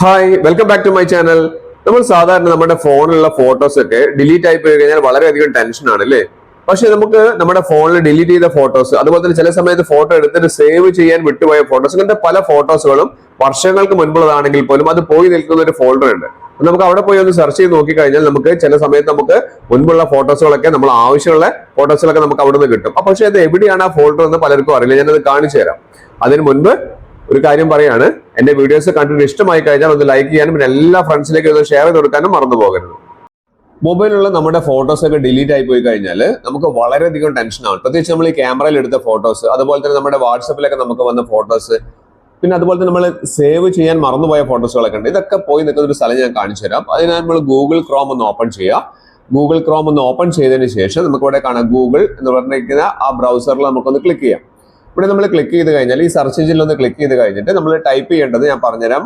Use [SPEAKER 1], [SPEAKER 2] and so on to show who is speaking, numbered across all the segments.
[SPEAKER 1] Hi welcome back to my channel. നമ്മൾ സാധാരണ നമ്മുടെ ഫോണിലുള്ള ഫോട്ടോസ് ഒക്കെ ഡിലീറ്റ് ആയി പോയി കഴിഞ്ഞാൽ വളരെയധികം ടെൻഷൻ ആണ് അല്ലേ? പക്ഷെ നമുക്ക് നമ്മുടെ ഫോണിൽ ഡിലീറ്റ് ചെയ്ത ഫോട്ടോസ്, അതുപോലെ തന്നെ ചില സമയത്ത് ഫോട്ടോ എടുത്തിട്ട് സേവ് ചെയ്യാൻ വിട്ടുപോയ ഫോട്ടോസ്, ഇങ്ങനത്തെ പല ഫോട്ടോസുകളും വർഷങ്ങൾക്ക് മുൻപുള്ളതാണെങ്കിൽ പോലും അത് പോയി നിൽക്കുന്ന ഒരു ഫോൾഡർ ഉണ്ട്. നമുക്ക് അവിടെ പോയി ഒന്ന് സെർച്ച് ചെയ്ത് നോക്കിക്കഴിഞ്ഞാൽ നമുക്ക് ചില സമയത്ത് നമുക്ക് മുൻപുള്ള ഫോട്ടോസുകളൊക്കെ നമ്മൾ ആവശ്യമുള്ള ഫോട്ടോസുകളൊക്കെ നമുക്ക് അവിടെ നിന്ന് കിട്ടും. പക്ഷെ അത് എവിടെയാണ് ആ ഫോൾഡർ എന്ന് പലർക്കും അറിയില്ല. ഞാനത് കാണിച്ചു തരാം. അതിന് മുൻപ് ഒരു കാര്യം പറയാണ്, എന്റെ വീഡിയോസ് കണ്ടിട്ട് ഇഷ്ടമായി കഴിഞ്ഞാൽ ഒന്ന് ലൈക്ക് ചെയ്യാനും പിന്നെ എല്ലാ ഫ്രണ്ട്സിലേക്ക് ഒന്ന് ഷെയർ ചെയ്ത് കൊടുക്കാനും മറന്നു പോകരുത്. മൊബൈലിലുള്ള നമ്മുടെ ഫോട്ടോസ് ഒക്കെ ഡിലീറ്റ് ആയി പോയി കഴിഞ്ഞാൽ നമുക്ക് വളരെയധികം ടെൻഷനാണ്. പ്രത്യേകിച്ച് നമ്മൾ ഈ ക്യാമറയിൽ എടുത്ത ഫോട്ടോസ്, അതുപോലെ തന്നെ നമ്മുടെ വാട്സപ്പിലൊക്കെ നമുക്ക് വന്ന ഫോട്ടോസ്, പിന്നെ അതുപോലെ തന്നെ നമ്മൾ സേവ് ചെയ്യാൻ മറന്നുപോയ ഫോട്ടോസുകളൊക്കെ ഉണ്ട്. ഇതൊക്കെ പോയി നിൽക്കുന്ന ഒരു സ്ഥലം ഞാൻ കാണിച്ചു തരാം. അതിനായി നമ്മൾ ഗൂഗിൾ ക്രോം ഒന്ന് ഓപ്പൺ ചെയ്യുക. ഗൂഗിൾ ക്രോം ഒന്ന് ഓപ്പൺ ചെയ്തതിന് ശേഷം നമുക്ക് ഇവിടെ കാണാം ഗൂഗിൾ എന്ന് പറഞ്ഞിരിക്കുന്ന ആ ബ്രൗസറിൽ നമുക്കൊന്ന് ക്ലിക്ക് ചെയ്യാം. ഇവിടെ നമ്മൾ ക്ലിക്ക് ചെയ്ത് കഴിഞ്ഞാൽ ഈ സെർച്ച് എഞ്ചിനിൽ ഒന്ന് ക്ലിക്ക് ചെയ്ത് കഴിഞ്ഞിട്ട് നമ്മൾ ടൈപ്പ് ചെയ്യേണ്ടത് ഞാൻ പറഞ്ഞുതരാം.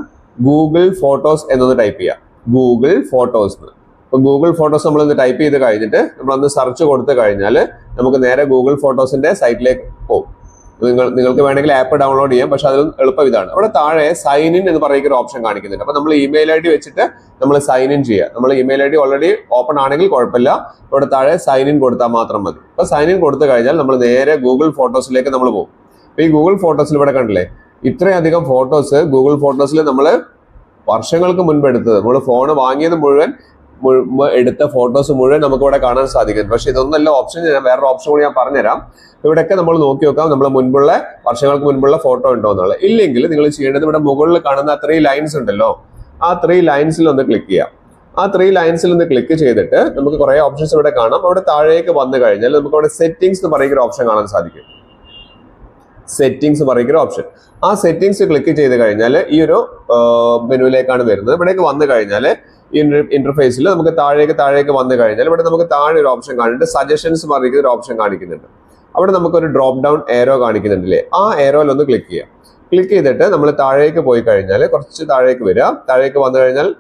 [SPEAKER 1] ഗൂഗിൾ ഫോട്ടോസ് എന്നൊന്ന് ടൈപ്പ് ചെയ്യാം. Google photos. ഇപ്പൊ ഗൂഗിൾ ഫോട്ടോസ് നമ്മളൊന്ന് ടൈപ്പ് ചെയ്ത് കഴിഞ്ഞിട്ട് നമ്മളൊന്ന് സെർച്ച് കൊടുത്തു കഴിഞ്ഞാൽ നമുക്ക് നേരെ ഗൂഗിൾ ഫോട്ടോസിന്റെ സൈറ്റിലേക്ക് പോകും. നിങ്ങൾക്ക് വേണമെങ്കിൽ ആപ്പ് ഡൗൺലോഡ് ചെയ്യാം, പക്ഷെ അതിൽ എളുപ്പം ഇതാണ്. അവിടെ താഴെ സൈൻ ഇൻ എന്ന് പറയുന്ന ഒരു ഓപ്ഷൻ കാണിക്കുന്നുണ്ട്. അപ്പൊ നമ്മൾ ഇമെയിൽ ഐ ഡി വെച്ചിട്ട് നമ്മൾ സൈൻ ഇൻ ചെയ്യുക. നമ്മൾ email I D already open ആണെങ്കിൽ കുഴപ്പമില്ല. ഇവിടെ താഴെ സൈൻ ഇൻ കൊടുത്താൽ മാത്രം മതി. അപ്പൊ സൈൻ ഇൻ കൊടുത്തു കഴിഞ്ഞാൽ നമ്മൾ നേരെ ഗൂഗിൾ ഫോട്ടോസിലേക്ക് നമ്മൾ പോകും. അപ്പൊ ഈ ഗൂഗിൾ ഫോട്ടോസിൽ ഇവിടെ കണ്ടില്ലേ, ഇത്രയധികം ഫോട്ടോസ് ഗൂഗിൾ ഫോട്ടോസിൽ നമ്മൾ വർഷങ്ങൾക്ക് മുൻപ് എടുത്തത്, നമ്മൾ ഫോൺ വാങ്ങിയത് മുഴുവൻ എടുത്ത ഫോട്ടോസ് മുഴുവൻ നമുക്ക് ഇവിടെ കാണാൻ സാധിക്കും. പക്ഷെ ഇതൊന്നല്ല ഓപ്ഷൻ, ഞാൻ വേറൊരു ഓപ്ഷൻ കൂടി ഞാൻ പറഞ്ഞുതരാം. ഇവിടെയൊക്കെ നമ്മൾ നോക്കി നോക്കാം നമ്മൾ മുൻപുള്ള വർഷങ്ങൾക്ക് മുൻപുള്ള ഫോട്ടോ ഉണ്ടോ എന്നുള്ളത്. ഇല്ലെങ്കിൽ നിങ്ങൾ ചെയ്യേണ്ടത് ഇവിടെ മുകളിൽ കാണുന്ന 3 ലൈൻസ് ഉണ്ടല്ലോ, ആ 3 ലൈൻസിൽ ഒന്ന് ക്ലിക്ക് ചെയ്യാം. ആ 3 ലൈൻസിൽ ഒന്ന് ക്ലിക്ക് ചെയ്തിട്ട് നമുക്ക് കുറെ ഓപ്ഷൻസ് ഇവിടെ കാണാം. അവിടെ താഴേക്ക് വന്നു കഴിഞ്ഞാൽ നമുക്ക് അവിടെ സെറ്റിംഗ്സ് എന്ന് പറയുന്ന ഒരു ഓപ്ഷൻ കാണാൻ സാധിക്കും. സെറ്റിംഗ്സ് പറയുന്ന ഒരു ഓപ്ഷൻ. ആ സെറ്റിംഗ്സ് ക്ലിക്ക് ചെയ്ത് കഴിഞ്ഞാൽ ഈ ഒരു മെനുവിലേക്കാണ് വരുന്നത്. ഇവിടേക്ക് വന്നു കഴിഞ്ഞാൽ ഈ ഇന്റർഫേസിൽ നമുക്ക് താഴേക്ക് വന്നു കഴിഞ്ഞാൽ ഇവിടെ നമുക്ക് താഴെ ഒരു ഓപ്ഷൻ കാണുന്നുണ്ട്. സജഷൻസ് പറയുന്ന ഒരു ഓപ്ഷൻ കാണിക്കുന്നുണ്ട്. അവിടെ നമുക്കൊരു ഡ്രോപ്പ് ഡൗൺ ഏരോ കാണിക്കുന്നുണ്ടല്ലേ, ആ ഏരോയിൽ ഒന്ന് ക്ലിക്ക് ചെയ്യാം. ക്ലിക്ക് ചെയ്തിട്ട് നമ്മൾ താഴേക്ക് പോയി കഴിഞ്ഞാൽ കുറച്ച് താഴേക്ക് വരിക. താഴേക്ക് വന്നു കഴിഞ്ഞാൽ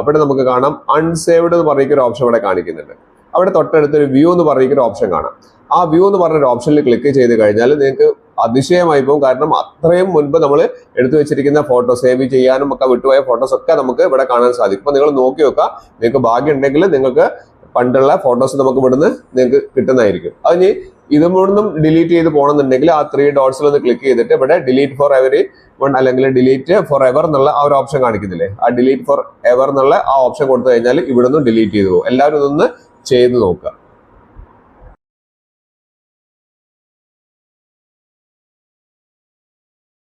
[SPEAKER 1] ഇവിടെ നമുക്ക് കാണാം അൺസേവ്ഡ് എന്ന് പറയുന്ന ഒരു ഓപ്ഷൻ ഇവിടെ കാണിക്കുന്നുണ്ട്. അവിടെ തൊട്ടടുത്തൊരു വ്യൂ എന്ന് പറയുന്ന ഒരു ഓപ്ഷൻ കാണാം. ആ വ്യൂ എന്ന് പറഞ്ഞൊരു ഓപ്ഷനിൽ ക്ലിക്ക് ചെയ്ത് കഴിഞ്ഞാൽ നിങ്ങൾക്ക് അതിശയമായി പോകും. കാരണം അത്രയും മുൻപ് നമ്മൾ എടുത്തു വെച്ചിരിക്കുന്ന ഫോട്ടോ, സേവ് ചെയ്യാനും ഒക്കെ വിട്ടുപോയ ഫോട്ടോസ് ഒക്കെ നമുക്ക് ഇവിടെ കാണാൻ സാധിക്കും. അപ്പൊ നിങ്ങൾ നോക്കി നോക്കുക. നിങ്ങൾക്ക് ഭാഗ്യം ഉണ്ടെങ്കിൽ നിങ്ങൾക്ക് പണ്ടുള്ള ഫോട്ടോസ് നമുക്ക് ഇവിടുന്ന് നിങ്ങൾക്ക് കിട്ടുന്നതായിരിക്കും. അതിന് ഇതൊന്നും ഡിലീറ്റ് ചെയ്ത് പോകണമെന്നുണ്ടെങ്കിൽ ആ 3 ഡോട്ട്സിൽ ഒന്ന് ക്ലിക്ക് ചെയ്തിട്ട് ഇവിടെ ഡിലീറ്റ് ഫോർ എവരി വൺ അല്ലെങ്കിൽ ഡിലീറ്റ് ഫോർ എവർ എന്നുള്ള ആ ഒരു ഓപ്ഷൻ കാണിക്കുന്നില്ലേ, ആ ഡിലീറ്റ് ഫോർ എവർ എന്നുള്ള ആ ഓപ്ഷൻ കൊടുത്തു കഴിഞ്ഞാൽ ഇവിടുന്ന് ഡിലീറ്റ് ചെയ്തു പോകും. എല്ലാവരും ഇതൊന്ന് ചെയ്ത് നോക്കുക.